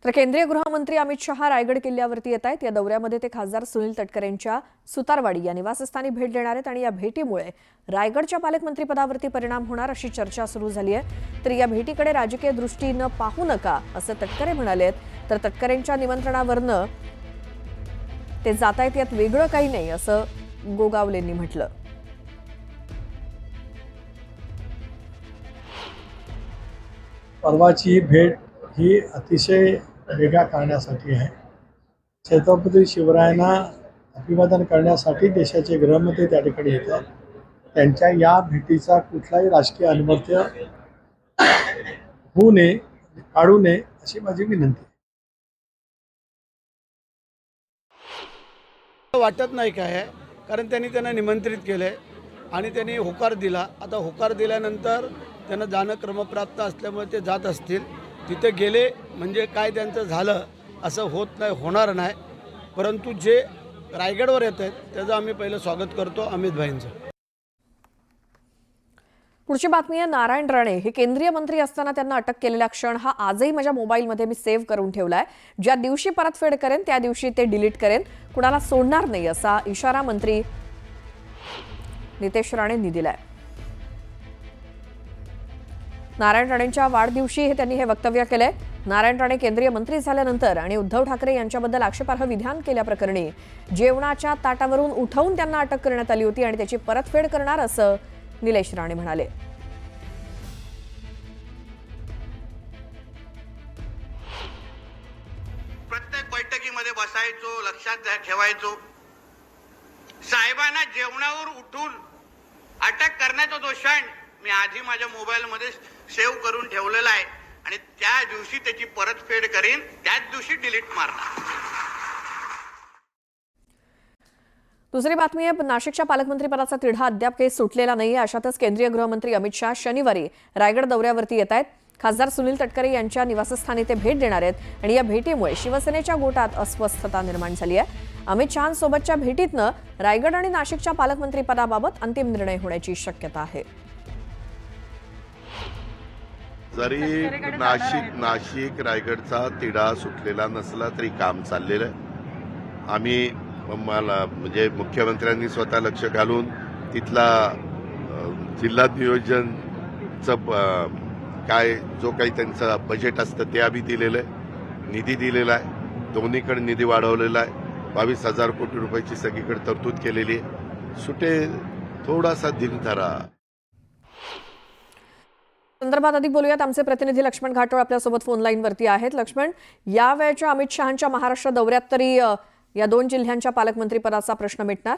तर केंद्रीय गृहमंत्री अमित शहा रायगड किल्ल्यावरती येत आहेत। या दौऱ्यामध्ये ते खासदार सुनील तटकरेंच्या सुतारवाडी या निवासस्थानी भेट देणार आहेत आणि या भेटीमुळे रायगडच्या पालकमंत्रीपदावरती परिणाम होणार अशी चर्चा सुरू झाली आहे। तर या भेटीकडे राजकीय दृष्टीने पाहू नका असं तटकरे म्हणालेत। तर तटकरेंच्या निमंत्रणावरनं ते जात आहेत, यात वेगळं काही नाही असं गोगावलेंनी म्हटलं। परवाची भेट ही अतिशय वेगळ्या कारणासाठी आहे। छत्रपती शिवरायांना अभिवादन करण्यासाठी देशाचे गृहमंत्री त्या ठिकाणी येतात। त्यांच्या या भेटीचा कुठलाही राजकीय अनवर्त्य होऊ नये, काढू नये अशी माझी विनंती आहे। वाटत नाही काय आहे, कारण त्यांना निमंत्रित केले आणि त्यांनी होकार दिला। आता होकार दिल्यानंतर त्यांना जाणं क्रमप्राप्त असल्यामुळे ते जात असतील। तिथे गेले म्हणजे काय त्यांचं झालं असं होणार नाही। परंतु जे रायगडवर येत आहेत त्याचं आम्ही पहिलं स्वागत करतो अमित भाईंचं। पुढची बातमी आहे, नारायण राणे हे केंद्रीय मंत्री असताना त्यांना अटक केलेला क्षण हा आजही माझ्या मोबाईलमध्ये मी सेव्ह करून ठेवलाय। ज्या दिवशी परतफेड करेन त्या दिवशी ते डिलीट करेन, कुणाला सोडणार नाही असा इशारा मंत्री नितेश राणेंनी दिलाय। नारायण राणेंच्या वाढदिवशी त्यांनी हे वक्तव्य केलंय। नारायण राणे केंद्रीय मंत्री झाल्यानंतर आणि उद्धव ठाकरे यांच्याबद्दल आक्षेपार्ह विधान केल्याप्रकरणी जेवणाच्या ताटावरून उठवून त्यांना अटक करण्यात आली होती आणि त्याची परतफेड करणार असं निलेश राणे म्हणाले। प्रत्येक बैठकीमध्ये बसायचो, लक्षात ठेवायचो, साहेबांना जेवणावर उठून अटक करण्याचा जो क्षण मी आधी माझ्या मोबाईलमध्ये सेव्ह करून ठेवलेला आहे आणि त्या दिवशी त्याची परतफेड करीन, त्याच दिवशी डिलीट मारणार। दुसरी बातमी आहे, नाशिकच्या पालकमंत्रीपदाचा तिढा अद्याप काही सुटलेला नाहीये। अशातच केंद्रीय गृहमंत्री अमित शहा शनिवारी रायगड दौऱ्यावरती येत आहेत। खासदार सुनील तटकरे यांच्या निवासस्थानी ते भेट देणार आहेत आणि या भेटीमुळे शिवसेनेच्या गोटात अस्वस्थता निर्माण झाली आहे। अमित शहांसोबतच्या भेटीतनं रायगड आणि नाशिकच्या पालकमंत्रीपदाबाबत अंतिम निर्णय होण्याची शक्यता आहे। जरी नाशिक रायगडचा तिढा सुटलेला नसला तरी काम चाललेलं आहे। आम्ही मला म्हणजे मुख्यमंत्र्यांनी स्वतः लक्ष घालून तिथला जिल्हा नियोजनचं काय जो काही त्यांचं बजेट असतं ते आम्ही दिलेलं आहे, निधी दिलेला आहे, दोन्हीकडे निधी वाढवलेला आहे। 22,000 कोटी रुपयाची सगळीकडे तरतूद केलेली आहे। सुटे थोडासा दिनधरा संदर्भात अधिक बोलूयात। आमचे प्रतिनिधी लक्ष्मण घाटोळ आपल्यासोबत फोन लाईनवरती आहेत। लक्ष्मण, या वेळच्या अमित शहांच्या महाराष्ट्र दौऱ्यात तरी या दोन जिल्ह्यांच्या पालकमंत्री पदाचा प्रश्न मिटणार?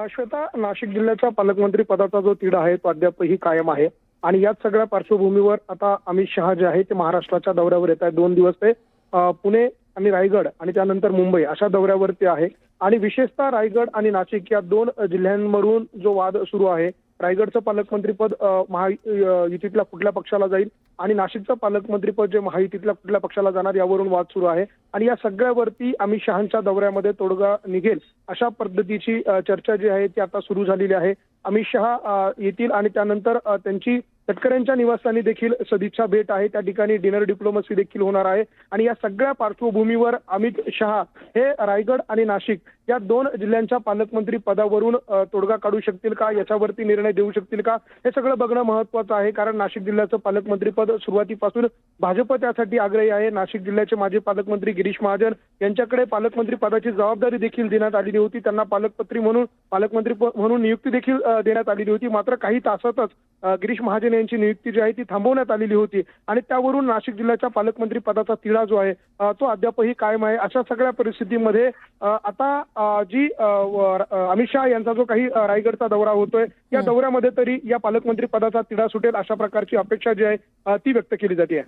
श्वेता, नाशिक जिल्ह्याच्या पालकमंत्री पदाचा जो तिढा आहे तो अद्यापही कायम आहे आणि याच सगळ्या पार्श्वभूमीवर आता अमित शहा जे आहे ते महाराष्ट्राच्या दौऱ्यावर येत आहेत। 2 दिवस ते पुणे आणि रायगड आणि त्यानंतर मुंबई अशा दौऱ्यावरती आहे आणि विशेषतः रायगड आणि नाशिक या 2 जिल्ह्यांवरून जो वाद सुरू आहे, रायगडचं पालकमंत्रीपद महायुतीतल्या कुठल्या पक्षाला जाईल आणि नाशिकचं पालकमंत्रीपद जे महायुतीतल्या कुठल्या पक्षाला जाणार यावरून वाद सुरू आहे आणि या सगळ्यावरती अमित शहांच्या दौऱ्यामध्ये तोडगा निघेल अशा पद्धतीची चर्चा जी आहे ती आता सुरू झालेली आहे। अमित शहा येतील आणि त्यानंतर त्यांची तटकरेंच्या निवासस्थानी देखील सदिच्छा भेट आहे, त्या ठिकाणी डिनर डिप्लोमसी देखील होणार आहे आणि या सगळ्या पार्श्वभूमीवर अमित शहा हे रायगड आणि नाशिक या 2 जिल्ह्यांच्या पालकमंत्री पदावरून तोडगा काढू शकतील का, याच्यावरती निर्णय देऊ शकतील का, हे सगळं बघणं महत्त्वाचं आहे। कारण नाशिक जिल्ह्याचं पालकमंत्रीपद सुरुवातीपासून भाजप त्यासाठी आग्रही आहे। नाशिक जिल्ह्याचे माजी पालकमंत्री गिरीश महाजन यांच्याकडे पालकमंत्री पदाची जबाबदारी देखील देण्यात आलेली होती, त्यांना पालकमंत्री म्हणून नियुक्ती देखील देण्यात आलेली होती। मात्र काही तासातच गिरीश महाजन यांची नियुक्ती जी आहे ती थांबवण्यात आलेली होती आणि त्यावरून नाशिक जिल्ह्याच्या पालकमंत्री पदाचा तिढा जो आहे तो अद्यापही कायम आहे। अशा सगळ्या परिस्थितीमध्ये आता जी अमित शहा यांचा जो काही रायगडचा दौरा होतोय या दौऱ्यामध्ये तरी या पालकमंत्री पदाचा तिढा सुटेल अशा प्रकारची अपेक्षा जी आहे ती व्यक्त केली जाते।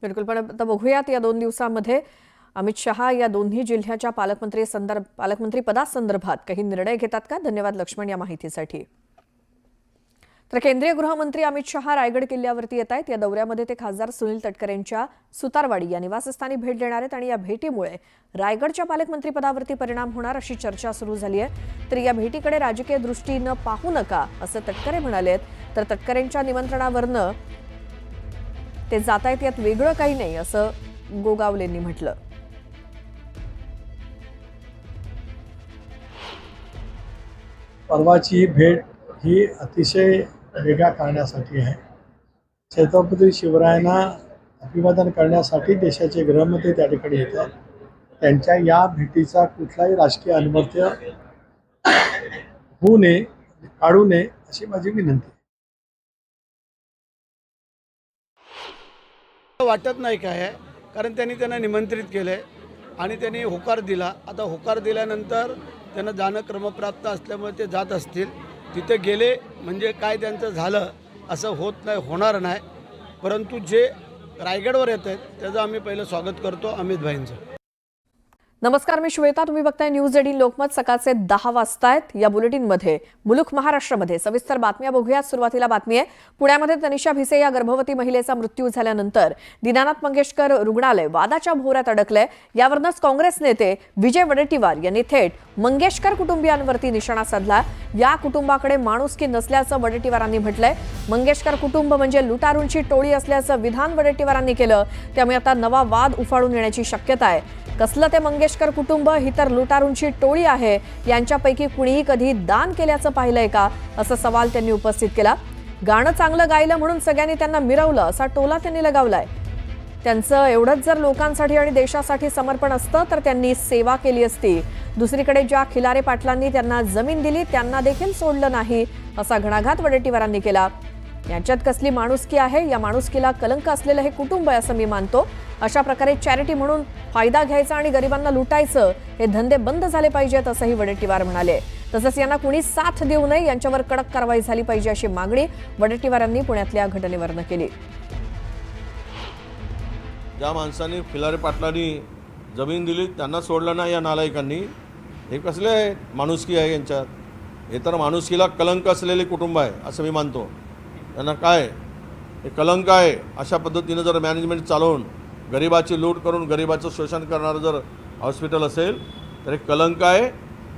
बिलकुल, पण आता बघूयात या 2 दिवसांमध्ये अमित शहा या दोन्ही जिल्ह्याच्या पालकमंत्री पदासंदर्भात काही निर्णय घेतात का? धन्यवाद लक्ष्मण या माहितीसाठी। तर केंद्रीय गृहमंत्री अमित शहा रायगड किल्ल्यावरती येत आहेत। या दौऱ्यामध्ये ते खासदार सुनील तटकरेंच्या सुतारवाडी या निवासस्थानी भेट देणार आहेत आणि या भेटीमुळे रायगडच्या पालकमंत्रीपदावरती परिणाम होणार अशी चर्चा सुरू झाली आहे। तर या भेटीकडे राजकीय दृष्टीने पाहू नका असं तटकरे म्हणालेत। तर तटकरेंच्या निमंत्रणावरनं ते जात आहेत, यात वेगळं काही नाही असं गोगावलेंनी म्हटलं. परवाची भेट ही अतिशय वेगळ्या कारणासाठी आहे. छत्रपती शिवरायांना अभिवादन करण्यासाठी देशाचे गृहमंत्री त्या ठिकाणी येतात. त्यांच्या या भेटीचा कुठलाही राजकीय अनवर्थ होऊ नये, काढू नये अशी माझी विनंती. वाटत नाही काय आहे, कारण त्यांना निमंत्रित केलं आहे आणि त्यांनी होकार दिला. आता होकार दिल्यानंतर त्यांना जाणं क्रमप्राप्त असल्यामुळे ते जात असतील. तिथे गेले म्हणजे काय त्यांचं झालं असं होणार नाही. परंतु जे रायगडवर येत आहेत त्याचं आम्ही पहिलं स्वागत करतो अमित भाईंचं. नमस्कार, मी श्वेता. तुम्ही बघताय न्यूज 18 लोकमत. सकाळचे 10 वाजतायत. या बुलेटिनमध्ये मुलुख महाराष्ट्रामध्ये सविस्तर बातम्या बघूयात. सुरुवातीला बातमी आहे पुण्यामध्ये तनिषा भिसे या गर्भवती महिलेचा मृत्यू झाल्यानंतर दीनानाथ मंगेशकर रुग्णालय वादाच्या भोवऱ्यात अडकलंय. यावरूनच काँग्रेस नेते विजय वडेट्टीवार यांनी थेट मंगेशकर कुटुंबियांवरती निशाणा साधला. या कुटुंबाकडे माणुसकी नसल्याचं वडेट्टीवारांनी म्हटलंय. मंगेशकर कुटुंब म्हणजे लुटारूंची टोळी असल्याचं विधान वडेट्टीवारांनी केलं. त्यामुळे आता नवा वाद उफाळून येण्याची शक्यता आहे. कसलं ते मंगेशकर कुटुंब? ही तर लुटारूंची टोळी आहे. यांच्यापैकी कुणीही कधी दान केल्याचं पाहिलंय का, असा सवाल त्यांनी उपस्थित केला. गाणं चांगलं गायलं म्हणून सगळ्यांनी त्यांना मिरवलं असा टोला त्यांनी लगावलाय. त्यांचं एवढंच जर लोकांसाठी आणि देशासाठी समर्पण असतं तर त्यांनी सेवा केली असती. दुसरीकडे ज्या खिलारे पाटलांनी त्यांना जमीन दिली त्यांना देखील सोडलं नाही, असा घणाघात वडेट्टीवारांनी केला. यांच्यात कसली माणुसकी आहे? या माणुसकीला कलंक असलेलं हे कुटुंब आहे असं मी मानतो. अशा प्रकारे चॅरिटी म्हणून फायदा घ्यायचा आणि गरिबांना लुटायचं हे धंदे बंद झाले पाहिजेत असंही वडेट्टीवार म्हणाले. तसंच यांना कुणी साथ देऊ नये, यांच्यावर कडक कारवाई झाली पाहिजे अशी मागणी वडेट्टीवारांनी पुण्यातल्या घटनेवरनं केली. ज्या माणसांनी खिलारे पाटलांनी जमीन दिली त्यांना सोडलं नाही या नालायकांनी, हे कसले माणुसकी आहे यांच्यात? हे तर माणुसकीला कलंक असलेले कुटुंब आहे असं मी मानतो. त्यांना काय हे कलंक आहे. अशा पद्धतीनं जर मॅनेजमेंट चालवून गरिबाची लूट करून गरिबाचं शोषण करणारं जर हॉस्पिटल असेल तर हे कलंक आहे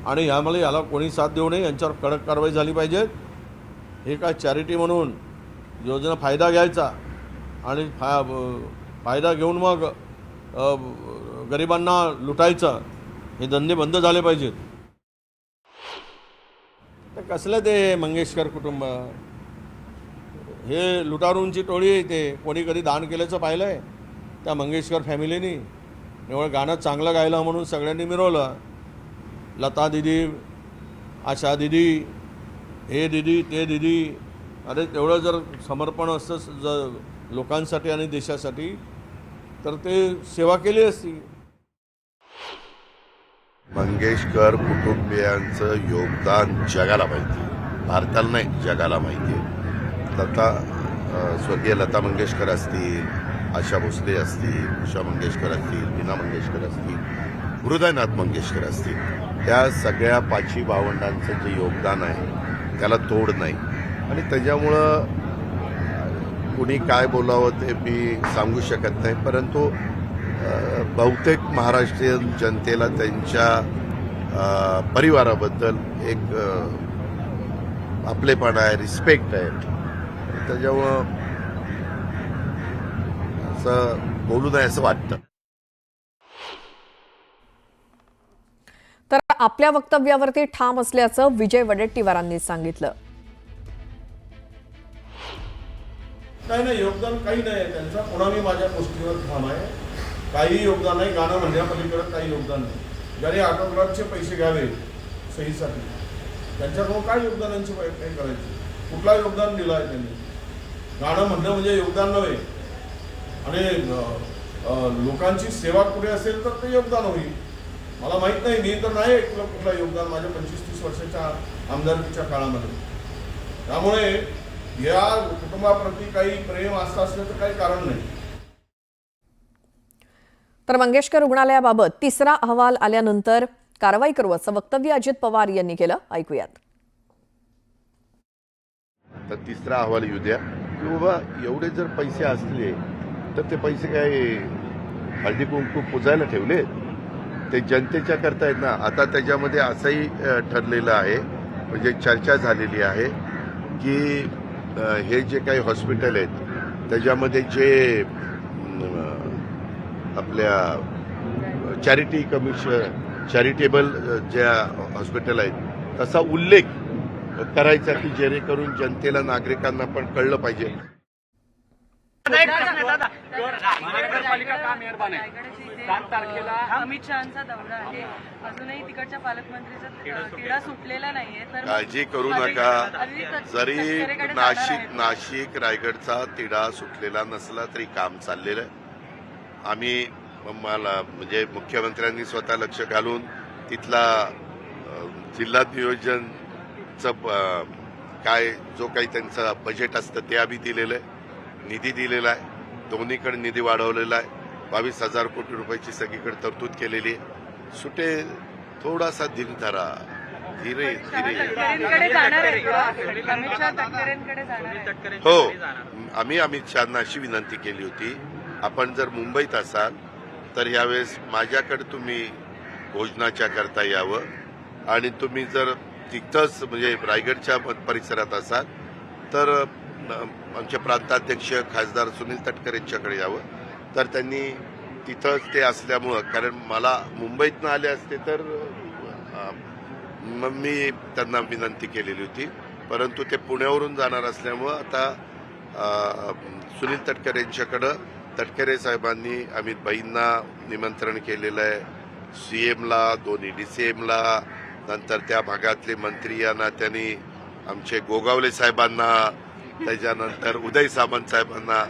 आणि यामुळे याला कोणी साथ देऊ नये, यांच्यावर कडक कारवाई झाली पाहिजे. हे काय चॅरिटी म्हणून योजना फायदा घ्यायचा आणि फायदा घेऊन मग गरिबांना लुटायचं, हे धंदे बंद झाले पाहिजेत. तर कसलं ते मंगेशकर कुटुंब? हे लुटारूंची टोळी आहे. ते कोणी कधी दान केल्याचं पाहिलं आहे त्या मंगेशकर फॅमिलीनी? निवळ गाणं चांगलं गायलं म्हणून सगळ्यांनी मिरवलं. लता दिदी, आशा दिदी, हे दिदी ते दिदी. अरे तेवढं जर समर्पण असतं जर लोकांसाठी आणि देशासाठी तर ते सेवा केली असती. मंगेशकर कुटुंबियांचं योगदान जगाला माहिती आहे, भारताला नाही जगाला माहिती आहे. स्वर्गीय लता मंगेशकर असतील, आशा भोसले असतील, उषा मंगेशकर असतील, मीना मंगेशकर असतील, हृदयनाथ मंगेशकर असतील, त्या सगळ्या पाची भावंडांचं जे योगदान आहे त्याला तोड नाही. आणि त्याच्यामुळं कुणी काय बोलावं ते मी सांगू शकत नाही. परंतु बहुतेक महाराष्ट्रीयन जनतेला त्यांच्या परिवाराबद्दल एक आपलेपणा आहे, रिस्पेक्ट आहे. त्याच्यामुळं असं बोलू नये असं वाटतं. तर आपल्या वक्तव्यावरती ठाम असल्याचं विजय वडेट्टीवारांनी सांगितलं. काही नाही योगदान, काही नाही त्यांचा. पुन्हा मी माझ्या गोष्टीवर ठाम आहे. काही योगदान नाही. गाणं म्हणण्यापलीकडे काही योगदान नाही. ज्याने ऑटोग्राफचे पैसे घ्यावे सहीसाठी त्यांच्याकडून काय योगदानांची काही करायची? कुठला योगदान दिलं आहे त्यांनी? गाणं म्हणणं म्हणजे योगदान नव्हे. आणि लोकांची सेवा कुठे असेल तर ते योगदान होईल. मला माहीत नाही, मी तर नाही ऐकलं कुठलं योगदान माझ्या 25-30 वर्षाच्या आमदारकीच्या काळामध्ये. त्यामुळे या कुटुंबाप्रती काही प्रेम आस्था असल्याचं काही कारण नाही. तर मंगेशकर रुग्णालयाबाबत तिसरा अहवाल आल्यानंतर कारवाई करू असं वक्तव्य अजित पवार यांनी केलं. ऐकूयात. तर तिसरा अहवाल येऊ द्या की बाबा एवढे जर पैसे असले तर ते पैसे काय हळदी कुंकू पुजायला ठेवले? ते जनतेच्या करता आहेत ना. आता त्याच्यामध्ये असंही ठरलेलं आहे, म्हणजे चर्चा झालेली आहे की हे जे काही हॉस्पिटल आहेत त्याच्यामध्ये जे आपल्या चॅरिटी कमिशन चॅरिटेबल ज्या हॉस्पिटल आहेत तसा उल्लेख करायचा की जेणेकरून जनतेला नागरिकांना पण कळलं पाहिजे. महानगरपालिका का निर्माण आहे? 7 तारखेला अमित शहांचा दौरा आहे, अजूनही तिकडच्या पालकमंत्रीचा तिढा सुटलेला नाहीये. तर काळजी करू नका. जरी नाशिक रायगडचा तिढा सुटलेला नसला तरी काम चाललेलं आहे. आम्ही मला म्हणजे मुख्यमंत्र्यांनी स्वतः लक्ष घालून तिथला जिल्हा नियोजनचं काय जो काही त्यांचं बजेट असतं ते आम्ही दिलेलं आहे, निधी दिलेला आहे, दोन्हीकडे निधी वाढवलेला आहे. 22,000 कोटी रुपयाची सगळीकडे तरतूद केलेली आहे. सुटे थोडासा धीर धरा, धीरे तटकरेंकडे जाणार आहे का? अमित शहा तटकरेंकडे जाणार आहे. हो, आम्ही अमित शहांना अशी विनंती केली होती, आपण जर मुंबईत असाल तर यावेळेस माझ्याकडे तुम्ही भोजनाच्या करता यावं आणि तुम्ही जर तिथंच म्हणजे रायगडच्या परिसरात असाल तर आमचे प्रांताध्यक्ष खासदार सुनील तटकरेंच्याकडे यावं. तर त्यांनी तिथंच ते असल्यामुळं, कारण मला मुंबईतनं आले असते तर मग मी त्यांना विनंती केलेली होती, परंतु ते पुण्यावरून जाणार असल्यामुळं आता सुनील तटकरेंच्याकडं तटकरे साहेबांनी अमित भाईंना निमंत्रण केलेलं आहे. सीएमला, दोन्ही डीसीएमला, नंतर त्या भागातले मंत्री यांना त्यांनी आमचे गोगावले साहेबांना, त्याच्यानंतर उदय सामंत साहेबांना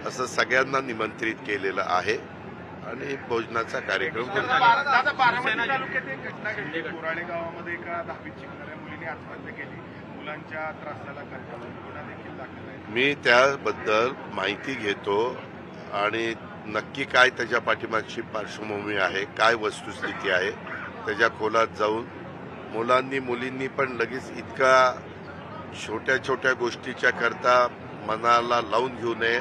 असं सगळ्यांना निमंत्रित केलेलं आहे आणि भोजनाचा कार्यक्रम बारामती तालुक्यात एक घटना घडली. कोराळे गावामध्ये एका 10वीत शिकणाऱ्या मुलीने आत्महत्या केली. मुलांच्या त्रासाला गुन्हा देखील दाखल आहे. मी त्याबद्दल माहिती घेतो आणि नक्की काय त्याच्या पाठीमागची पार्श्वभूमी आहे, काय वस्तुस्थिती आहे, त्याच्या खोलात जाऊन मुलांनी मुलींनी पण लगेच इतका छोट्या छोट्या गोष्टीच्या करता मनाला लावून घेऊ नये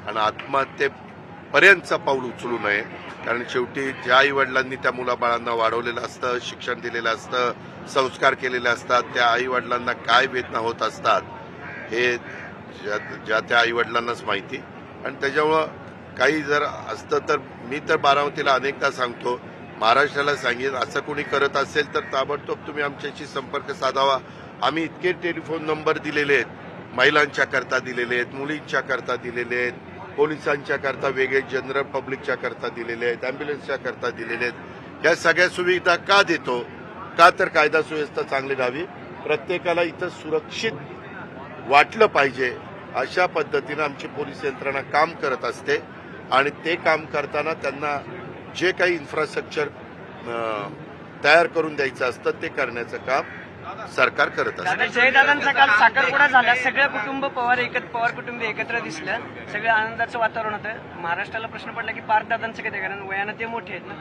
आणि आत्महत्येपर्यंतचं पाऊल उचलू नये. कारण शेवटी ज्या आईवडिलांनी त्या मुलाबाळांना वाढवलेलं असतं, शिक्षण दिलेलं असतं, संस्कार केलेले असतात, त्या आईवडिलांना काय वेदना होत असतात हे ज्या त्या आईवडिलांनाच माहिती. आणि त्याच्यामुळं काही जर असतं तर मी तर बारामतीला अनेकदा सांगतो, महाराष्ट्राला सांगेन, असं कोणी करत असेल तर ताबडतोब तुम्ही आमच्याशी संपर्क साधावा. आम्ही इतके टेलिफोन नंबर दिलेले आहेत, महिलांच्या करता दिलेले आहेत, मुलींच्या करता दिलेले आहेत, पोलिसांच्या करता वेगळे, जनरल पब्लिकच्या करता दिलेले आहेत, अँब्युलन्सच्या करता दिलेले आहेत. या सगळ्या सुविधा का देतो? का तर कायदा सुव्यवस्था चांगली राहावी, प्रत्येकाला इथं सुरक्षित वाटलं पाहिजे अशा पद्धतीनं आमची पोलीस यंत्रणा काम करत असते. आणि ते काम करताना त्यांना जे काही इन्फ्रास्ट्रक्चर तयार करून द्यायचं असतं ते करण्याचं काम सरकार करत असतं. जयदादांचा काल साखरपुडा झाला, सगळं कुटुंब पवार कुटुंब एकत्र दिसलं, सगळं आनंदाचं वातावरण होतं. महाराष्ट्राला प्रश्न पडला की पार्थदादांचं कधी, कारण वयानं ते मोठे आहेत ना.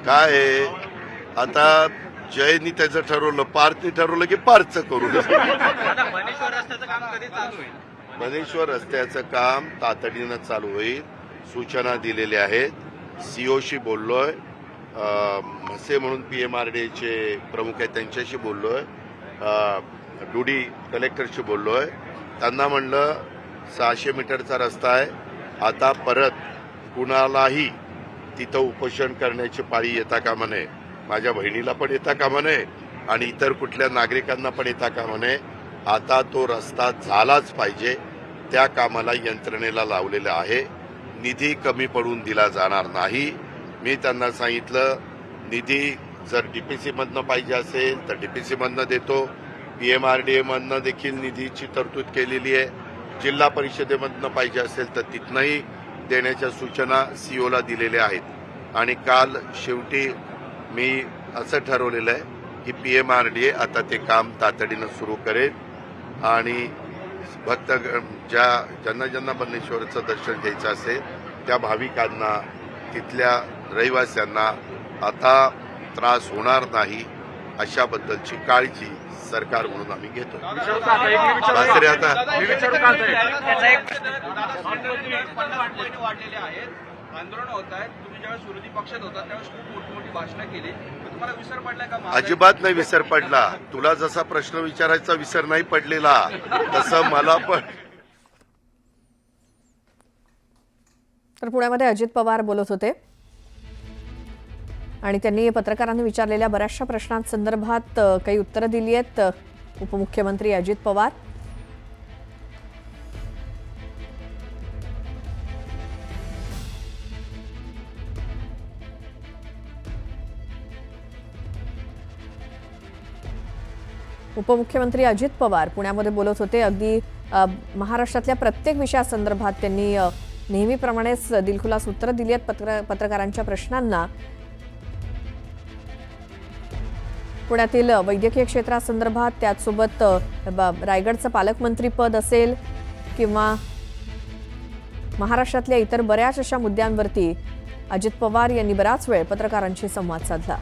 काय आहे आता, जयनी त्याचं ठरवलं, पार्थनी ठरवलं की पार्थचं करू. मनेश्वर रस्त्याचं काम कधी चालू होईल? मनेश्वर रस्त्याचं काम तातडीनं चालू होईल, सूचना दिलेल्या आहेत. सीओशी बोललोय, म्हसे म्हणून PMRDAचे प्रमुख आहेत त्यांच्याशी बोललोय, डुडी कलेक्टरशी बोललोय. त्यांना म्हणलं 600 मीटरचा रस्ता आहे, आता परत कुणालाही तिथं उपोषण करण्याची पाळी येता कामा नये. माझ्या बहिणीला पण येता कामा नये आणि इतर कुठल्या नागरिकांना पण येता कामा नये. आता तो रस्ता झालाच पाहिजे, त्या कामाला यंत्रणेला लावलेलं आहे. निधी कमी पडून दिला जाणार नाही. मी त्यांना सांगितलं, निधी जर DPC मधनं पाहिजे असेल तर DPC मधनं देतो, PMRDA मधनं देखील निधीची तरतूद केलेली आहे, जिल्हा परिषदेमधनं पाहिजे असेल तर तिथनंही देण्याच्या सूचना COला दिलेल्या आहेत. आणि काल शेवटी मी असं ठरवलेलं आहे की PMRDA आता ते काम तातडीनं सुरू करेल आणि भक्त ज्यांना बन्नेश्वरचं दर्शन घ्यायचं असेल त्या भाविकांना, तिथल्या रहिवाशांना आता त्रास होणार नाही अशाबद्दलची काळजी सरकार म्हणून आम्ही घेतो. वाडलेले आहेत, आंदोलन होत आहेत. तुम्ही ज्यावेळेस विरोधी पक्षात होता त्यावेळेस खूप मोठी भाषणं केली, तुम्हाला विसर पडलाय का? अजिबात नाही विसर पडला. तुला जसा प्रश्न विचारायचा विसर नाही पडलेला तसं मला पण. तर पुण्यामध्ये अजित पवार बोलत होते. आणि त्यांनी पत्रकारांनी विचारलेल्या बऱ्याचशा प्रश्नांसंदर्भात काही उत्तरं दिली आहेत. उपमुख्यमंत्री अजित पवार उपमुख्यमंत्री अजित पवार पुण्यामध्ये बोलत होते. अगदी महाराष्ट्रातल्या प्रत्येक विषयासंदर्भात त्यांनी नेहमीप्रमाणेच दिलखुलास उत्तरं दिली आहेत पत्रकारांच्या प्रश्नांना. पुण्यातील वैद्यकीय क्षेत्रासंदर्भात, त्याचसोबत रायगडचं पालकमंत्रीपद असेल किंवा महाराष्ट्रातल्या इतर बऱ्याच अशा मुद्द्यांवरती अजित पवार यांनी बराच वेळ पत्रकारांशी संवाद साधला.